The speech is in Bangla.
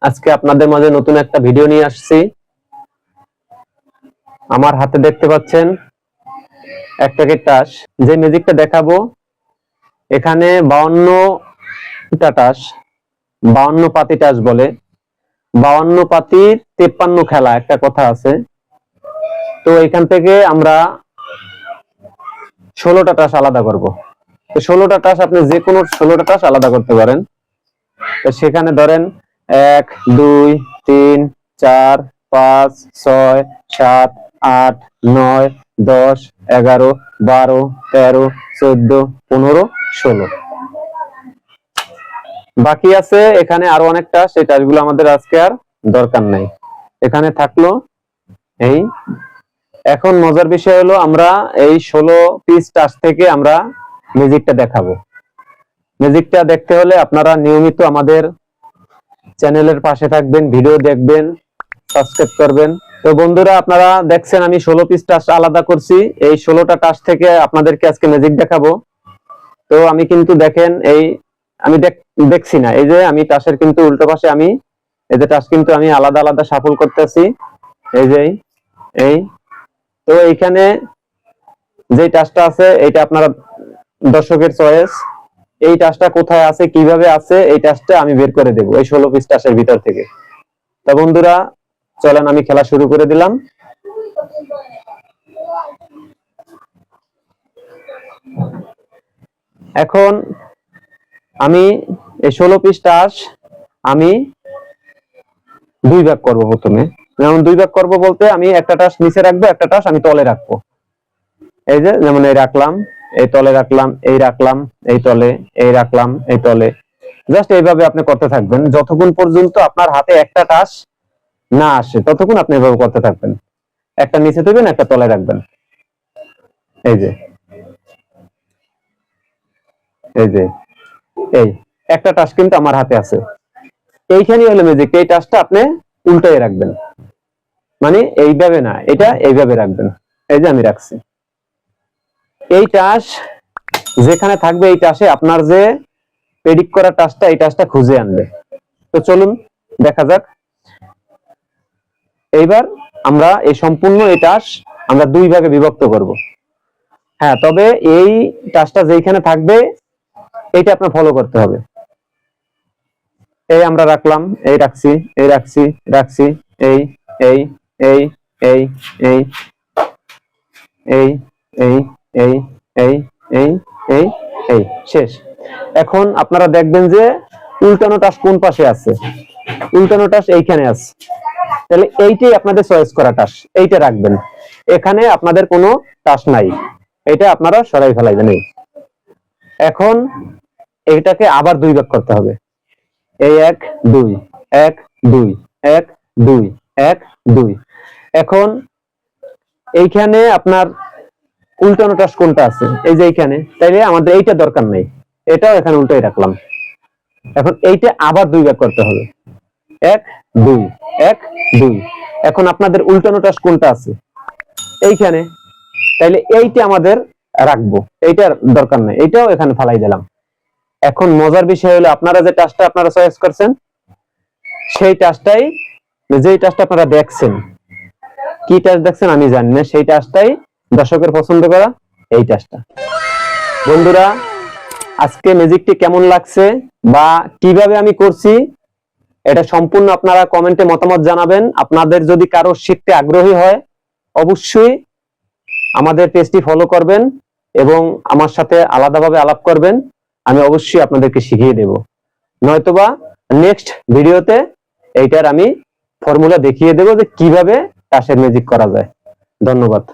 আজকে আপনাদের মাঝে নতুন একটা ভিডিও নিয়ে আসছি। আমার হাতে দেখতে পাচ্ছেন এক প্যাকেট টাস। যে ম্যাজিকটা দেখাবো এখানে 52টা টাস, 52 পাতি টাস বলে। 52 পাতির 53 খেলা একটা কথা আছে। তো এখান থেকে আমরা 16টা টাস আলাদা করব। তো 16টা টাস আপনি যে কোনো 16টা টাস আলাদা করতে পারেন। তো সেখানে ধরেন 1 2 3 4 5 6 7 8 9 10 11 12 13 14 15 16 বাকি আছে এখানে আরো অনেকটা, সেই টাসগুলো আমাদের আজকে আর দরকার নাই, এখানে থাকলো। এই এখন মজার বিষয় হলো আমরা এই 16 পিস টাস থেকে আমরা ম্যাজিকটা দেখাবো। ম্যাজিকটা দেখতে হলে আপনারা নিয়মিত আমাদের চ্যানেলের পাশে থাকবেন, ভিডিও দেখবেন, সাবস্ক্রাইব করবেন। তো বন্ধুরা, আপনারা দেখছেন আমি 16 পিস টাস আলাদা করছি। এই 16টা টাস থেকে আপনাদেরকে আজকে ম্যাজিক দেখাবো। তো আমি কিন্তু দেখেন এই আমি দেখছি না, এই যে আমি টাসের কিন্তু উল্টো পাশে আমি এই যে টাস কিন্তু আমি আলাদা আলাদা শাফল করতেছি। এই যে এই তো এইখানে যে টাসটা আছে এটা আপনারা দর্শকের চয়েস। এই টাসটা কোথায় আছে, কিভাবে আছে, এই টাসটা আমি বের করে দেব এই 16 পিস টাসের ভিতর থেকে। তো বন্ধুরা চলেন আমি খেলা শুরু করে দিলাম। এখন আমি এই 16 পিস টাস আমি দুই ভাগ করব। প্রথমে যেমন দুই ভাগ করব বলতে আমি একটা টাস নিচে রাখবো, একটা টাস আমি তলে রাখবো। এই যে যেমন এই রাখলাম, এই তলে রাখলাম, এই রাখলাম, এই তলে, এই রাখলাম, এই তলে। জাস্ট এইভাবে আপনি করতে থাকবেন যতক্ষণ পর্যন্ত আপনার হাতে একটা টাস না আসে, ততক্ষণ আপনি এভাবে করতে থাকবেন। একটা নিচে দিবেন, একটা তলে রাখবেন। এই যে এই যে এই একটা টাস কিন্তু আমার হাতে আছে। এইখানেই হলো ম্যাজিক। এই টাসটা আপনি উল্টায় রাখবেন, মানে এইভাবে না, এটা এইভাবে রাখবেন। এই যে আমি রাখছি। এই টাস যেখানে থাকবে এই টাসে আপনার যে প্রেডিক্ট করা টাসটা, এই টাসটা খুঁজে আনবে। তো চলুন দেখা যাক। এইবার আমরা এই সম্পূর্ণ এই টাস আমরা দুই ভাগে বিভক্ত করব। হ্যাঁ, তবে এই টাসটা যেখানে থাকবে এইটা আপনার ফলো করতে হবে। এই আমরা রাখলাম, এই রাখছি, এই রাখছি, রাখছি, এই এই এই এই এই এই এই এই এই এই এই এই শেষ। এখন আপনারা দেখবেন যে উল্টানো টাস কোন পাশে আছে। উল্টানো টাস এইখানে আছে। তাহলে এইটাই আপনাদের চয়েস করা টাস, এইটা রাখবেন। এখানে আপনাদের কোনো টাস নাই, এটা আপনারা সরাই ফেলাইবেন। এখন এইটাকে আবার দুই ভাগ করতে হবে। এই 1 2 1 2 1 2 1 2। এখন এইখানে আপনার উল্টানো টাস কোনটা আছে, এই যে এইখানে। তাইলে আমাদের এইটা দরকার নাই, এটাও এখানে উল্টাই রাখলাম। এখন এইটা আবার দুই ভাগ করতে হবে। 1 2 1 2। এখন আপনাদের উল্টানো টাস কোনটা আছে, এইখানে। তাইলে এইটা আমাদের রাখবো, এইটার দরকার নাই, এইটাও এখানে ফালাই দিলাম। এখন মজার বিষয় হলো আপনারা যে টাসটা আপনারা চয়েস করছেন, সেই টাসটাই, যেই টাসটা আপনারা দেখছেন, কি টাস দেখছেন আমি জানি না, সেই টাসটাই দর্শকের পছন্দ করা এই টাসটা। বন্ধুরা, আজকে ম্যাজিকটি কেমন লাগছে বা কিভাবে আমি করছি এটা সম্পূর্ণ আপনারা কমেন্টে মতামত জানাবেন। আপনাদের যদি কারো শিখতে আগ্রহী হয় অবশ্যই আমাদের পেজটি ফলো করবেন এবং আমার সাথে আলাদাভাবে আলাপ করবেন। আমি অবশ্যই আপনাদেরকে শিখিয়ে দেব, নয়তোবা নেক্সট ভিডিওতে এইটার আমি ফর্মুলা দেখিয়ে দেব যে কিভাবে টাসের ম্যাজিক করা যায়। ধন্যবাদ।